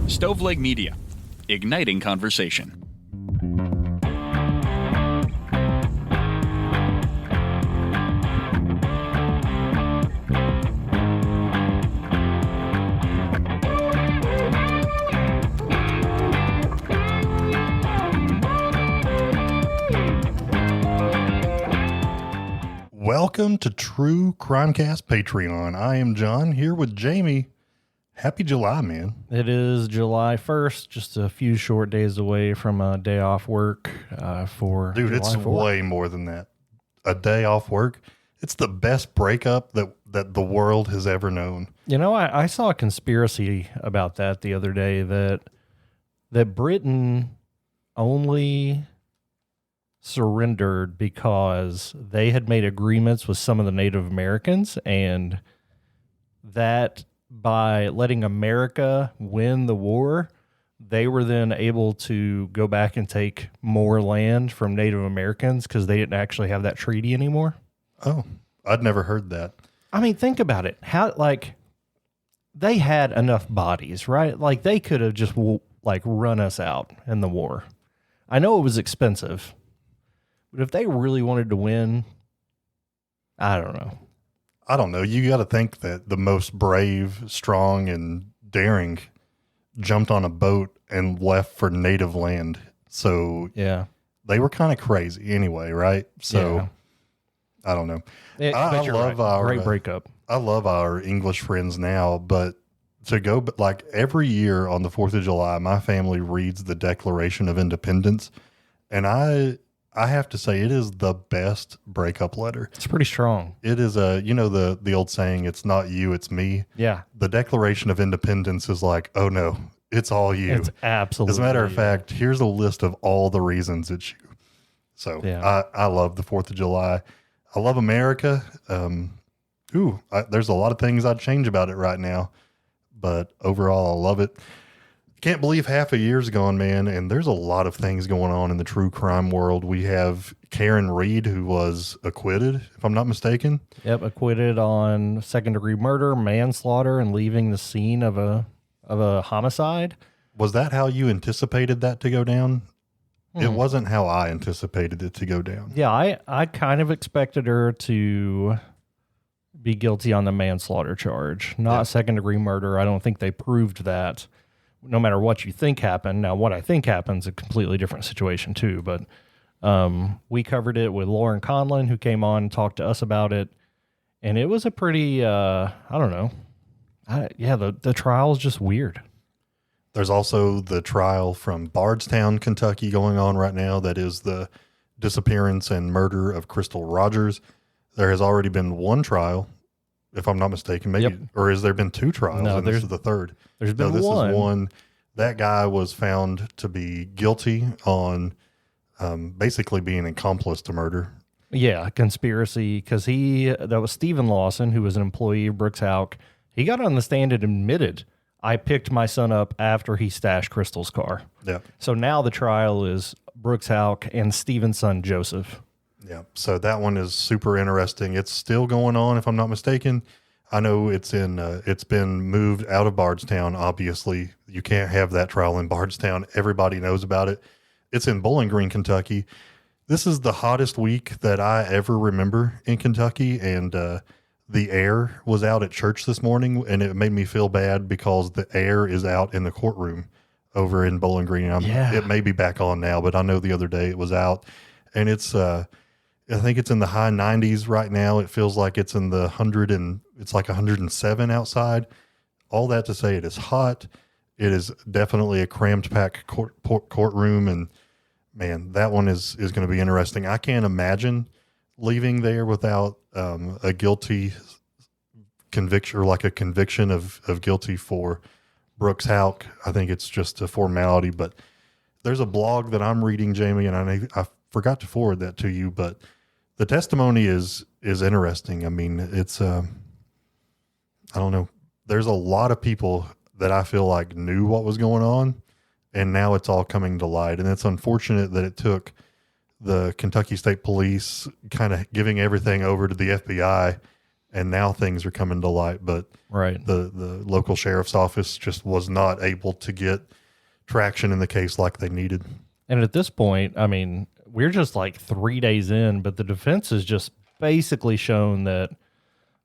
Stoveleg Media, igniting conversation. Welcome to True Crimecast Patreon. I am John, here with Jamie. Happy July, man. It is July 1st, just a few short days away from a day off work for Dude, July it's 4th. way more than that. A day off work. It's the best breakup that the world has ever known. You know, I saw a conspiracy about that the other day that Britain only surrendered because they had made agreements with some of the Native Americans, and that by letting America win the war, they were then able to go back and take more land from Native Americans because they didn't actually have that treaty anymore. Oh, I'd never heard that. I mean, think about it. How, like, they had enough bodies, right? Like, they could have just, run us out in the war. I know it was expensive, but if they really wanted to win, I don't know. You got to think that the most brave, strong, and daring jumped on a boat and left for native land. So Yeah. they were kind of crazy anyway, right? So Yeah. I don't know. But you're love right. our Great breakup. I love our English friends now, but to go, like every year on the 4th of July, my family reads the Declaration of Independence, and I have to say it is the best breakup letter. It's pretty strong. It is the old saying, it's not you, it's me. Yeah. The Declaration of Independence is like, oh no, it's all you. It's absolutely. As a matter of fact, here's a list of all the reasons it's you. So Yeah. I love the 4th of July. I love America. There's a lot of things I'd change about it right now, but overall I love it. Can't believe half a year's gone, man, and there's a lot of things going on in the true crime world. We have Karen Reed, who was acquitted, if I'm not mistaken. Yep, acquitted on second-degree murder, manslaughter, and leaving the scene of a homicide. Was that how you anticipated that to go down? It wasn't how I anticipated it to go down. Yeah, I kind of expected her to be guilty on the manslaughter charge, not second-degree murder. I don't think they proved that. No matter what you think happened. Now, what I think happened is a completely different situation too, but we covered it with Lauren Conlon, who came on and talked to us about it, and it was a pretty, I don't know. The trial is just weird. There's also the trial from Bardstown, Kentucky going on right now. That is the disappearance and murder of Crystal Rogers. There has already been one trial, if I'm not mistaken, maybe, or has there been two trials? No, and this is the third. There's been this one. is one. That guy was found to be guilty on basically being an accomplice to murder. Yeah, conspiracy, because that was Stephen Lawson, who was an employee of Brooks Houck. He got on the stand and admitted, I picked my son up after he stashed Crystal's car. Yeah. So now the trial is Brooks Houck and Stephen's son, Joseph. Yeah. So that one is super interesting. It's still going on, if I'm not mistaken. I know it's been moved out of Bardstown. Obviously, you can't have that trial in Bardstown. Everybody knows about it. It's in Bowling Green, Kentucky. This is the hottest week that I ever remember in Kentucky. And the air was out at church this morning, and it made me feel bad because the air is out in the courtroom over in Bowling Green. It may be back on now, but I know the other day it was out, and it's I think it's in the high 90s right now. It feels like it's in the 100 and it's like 107 outside. All that to say, it is hot. It is definitely a crammed packed courtroom. And man, that one is going to be interesting. I can't imagine leaving there without a guilty conviction, or like a conviction of guilty for Brooks Houck. I think it's just a formality, but there's a blog that I'm reading, Jamie, and I forgot to forward that to you, but the testimony is interesting. I mean, it's, I don't know. There's a lot of people that I feel like knew what was going on, and now it's all coming to light. And it's unfortunate that it took the Kentucky State Police kind of giving everything over to the FBI and now things are coming to light. But Right. the local sheriff's office just was not able to get traction in the case like they needed. And at this point, I mean, we're just like 3 days in, but the defense has just basically shown that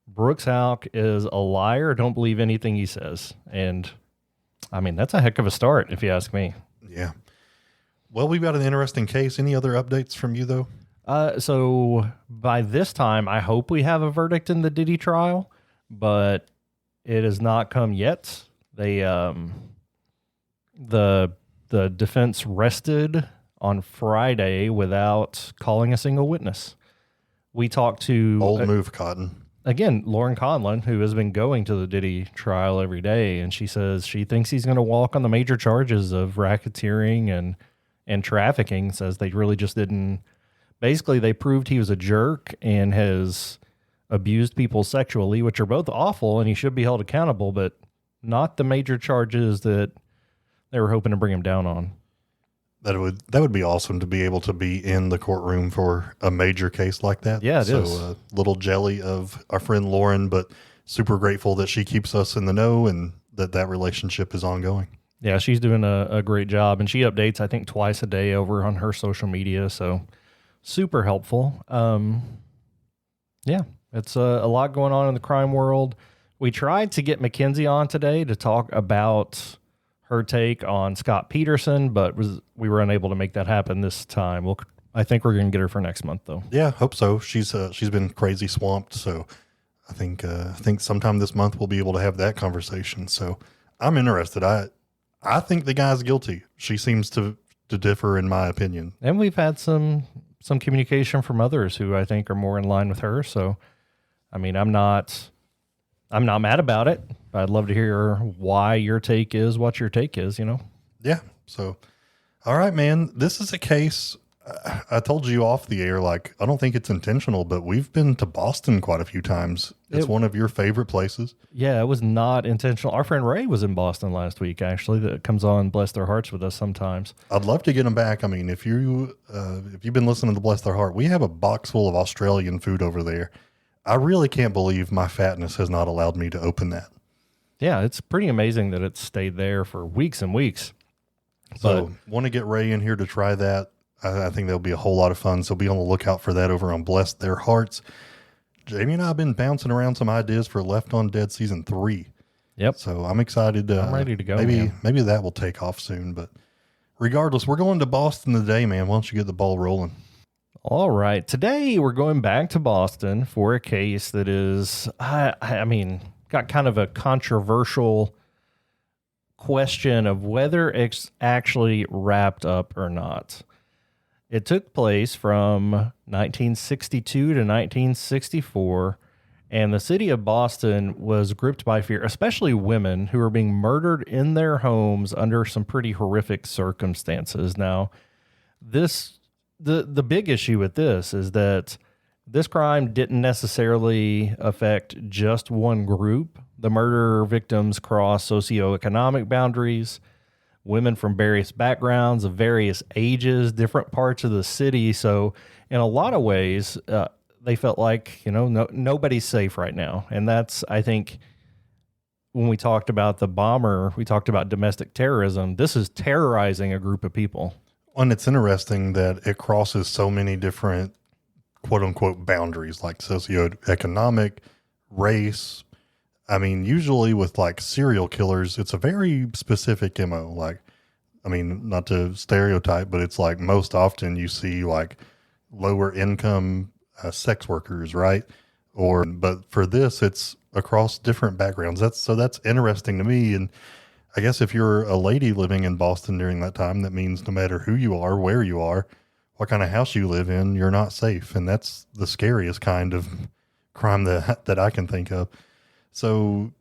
Brooks Houck is a liar. Don't believe anything he says. And I mean, that's a heck of a start, if you ask me. Yeah. Well, we've got an interesting case. Any other updates from you, though? So by this time, I hope we have a verdict in the Diddy trial, but it has not come yet. They, the defense rested on Friday without calling a single witness. We talked to Old move, Cotton. Again, Lauren Conlon, who has been going to the Diddy trial every day, and she says she thinks he's going to walk on the major charges of racketeering and trafficking, says they really just didn't. Basically, they proved he was a jerk and has abused people sexually, which are both awful, and he should be held accountable, but not the major charges that they were hoping to bring him down on. That would be awesome to be able to be in the courtroom for a major case like that. Yeah, it is. So a little jelly of our friend Lauren, but super grateful that she keeps us in the know and that relationship is ongoing. Yeah, she's doing a great job, and she updates, I think, twice a day over on her social media, so super helpful. Yeah, it's a lot going on in the crime world. We tried to get Mackenzie on today to talk about her take on Scott Peterson, but we were unable to make that happen this time. I think we're going to get her for next month, though. Yeah, hope so. She's been crazy swamped, so I think sometime this month we'll be able to have that conversation. So I'm interested. I think the guy's guilty. She seems to differ in my opinion. And we've had some communication from others who I think are more in line with her. So, I mean, I'm not mad about it. I'd love to hear why your take is what your take is, you know? Yeah. So, all right, man, this is a case. I told you off the air, like, I don't think it's intentional, but we've been to Boston quite a few times. It's one of your favorite places. Yeah, it was not intentional. Our friend Ray was in Boston last week, actually, that comes on Bless Their Hearts with us sometimes. I'd love to get him back. I mean, if you've been listening to Bless Their Heart, we have a box full of Australian food over there. I really can't believe my fatness has not allowed me to open that. Yeah, it's pretty amazing that it's stayed there for weeks and weeks. So want to get Ray in here to try that. I think that'll be a whole lot of fun. So be on the lookout for that over on Bless Their Hearts. Jamie and I have been bouncing around some ideas for Left on Dead season 3. Yep. So I'm excited. I'm ready to go. Maybe that will take off soon. But regardless, we're going to Boston today, man. Why don't you get the ball rolling? All right. Today we're going back to Boston for a case that is, I mean, got kind of a controversial question of whether it's actually wrapped up or not. It took place from 1962 to 1964, and the city of Boston was gripped by fear, especially women who were being murdered in their homes under some pretty horrific circumstances. Now, the big issue with this is that this crime didn't necessarily affect just one group. The murder victims crossed socioeconomic boundaries, women from various backgrounds of various ages, different parts of the city. So in a lot of ways, they felt like, nobody's safe right now. And that's, I think, when we talked about the bomber, we talked about domestic terrorism. This is terrorizing a group of people. And it's interesting that it crosses so many different quote unquote boundaries, like socioeconomic, race. I mean, usually with like serial killers, it's a very specific MO. Like, I mean, not to stereotype, but it's like most often you see like lower income sex workers, right? But for this, it's across different backgrounds. That's interesting to me. And I guess if you're a lady living in Boston during that time, that means no matter who you are, where you are, what kind of house you live in, you're not safe. And that's the scariest kind of crime that I can think of. So,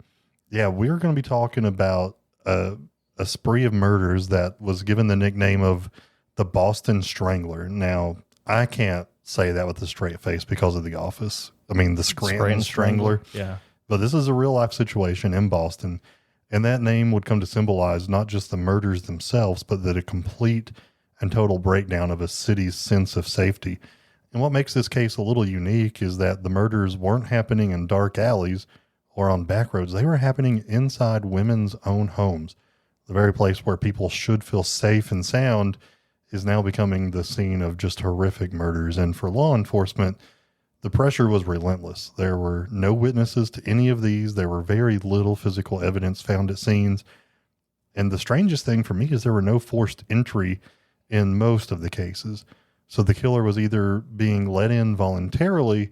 yeah, we're going to be talking about a spree of murders that was given the nickname of the Boston Strangler. Now, I can't say that with a straight face because of The Office. I mean, the Scranton Strangler. Yeah. But this is a real life situation in Boston. And that name would come to symbolize not just the murders themselves, but a complete and total breakdown of a city's sense of safety. And what makes this case a little unique is that the murders weren't happening in dark alleys or on back roads. They were happening inside women's own homes. The very place where people should feel safe and sound is now becoming the scene of just horrific murders. And for law enforcement, the pressure was relentless. There were no witnesses to any of these. There were very little physical evidence found at scenes. And the strangest thing for me is there were no forced entry in most of the cases. So the killer was either being let in voluntarily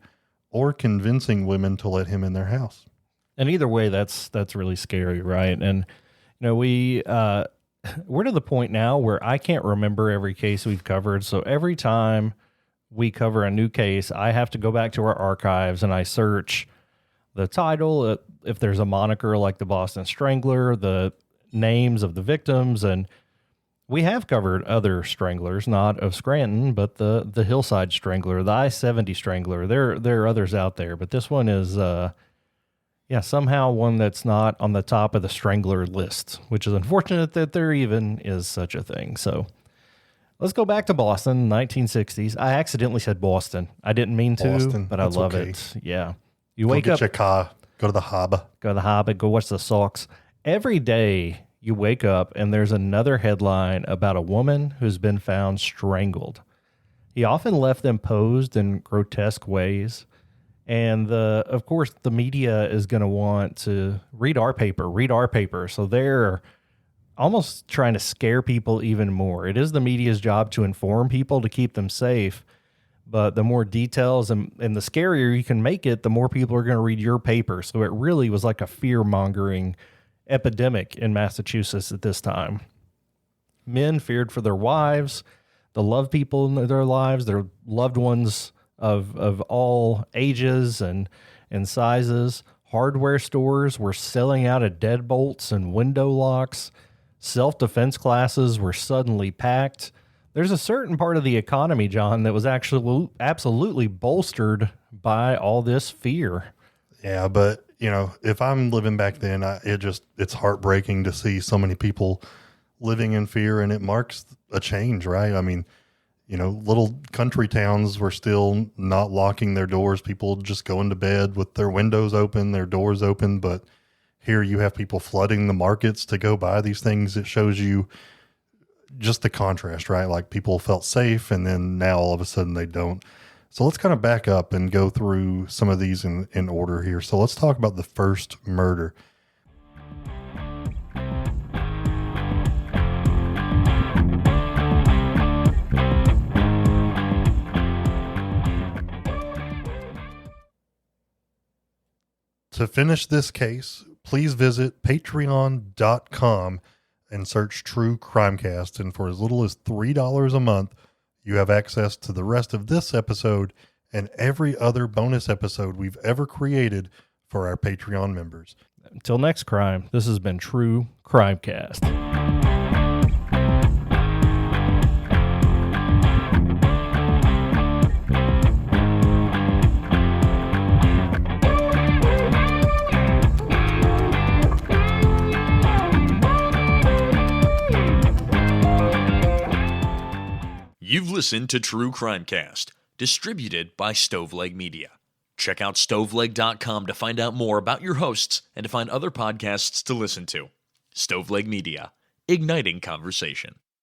or convincing women to let him in their house. And either way, that's really scary, right? And we're to the point now where I can't remember every case we've covered. So every time we cover a new case, I have to go back to our archives and I search the title, if there's a moniker like the Boston Strangler, the names of the victims. And we have covered other stranglers, not of Scranton, but the Hillside Strangler, the I-70 Strangler. There are others out there, but this one is, somehow one that's not on the top of the Strangler list, which is unfortunate that there even is such a thing. So let's go back to Boston, 1960s. I accidentally said Boston. I didn't mean to, Boston, but I love it. Yeah. You wake get up, your car, go to the harbor. Go to the harbor, go watch the Sox. Every day you wake up and there's another headline about a woman who's been found strangled. He often left them posed in grotesque ways. And of course, the media is going to want to read our paper. So they're almost trying to scare people even more. It is the media's job to inform people to keep them safe. But the more details and the scarier you can make it, the more people are going to read your paper. So it really was like a fear-mongering epidemic in Massachusetts at this time. Men feared for their wives, the loved people in their lives, their loved ones of all ages and sizes. Hardware stores were selling out of deadbolts and window locks. Self-defense classes were suddenly packed. There's a certain part of the economy, John, that was actually absolutely bolstered by all this fear. Yeah, but if I'm living back then, it's heartbreaking to see so many people living in fear, and it marks a change, right? I mean, little country towns were still not locking their doors. People just going to bed with their windows open, their doors open. But here you have people flooding the markets to go buy these things. It shows you just the contrast, right? Like people felt safe, and then now all of a sudden they don't. So let's kind of back up and go through some of these in order here. So let's talk about the first murder. To finish this case, please visit patreon.com and search True Crimecast. And for as little as $3 a month, you have access to the rest of this episode and every other bonus episode we've ever created for our Patreon members. Until next crime, this has been True Crimecast. You've listened to True Crimecast, distributed by Stoveleg Media. Check out stoveleg.com to find out more about your hosts and to find other podcasts to listen to. Stoveleg Media, igniting conversation.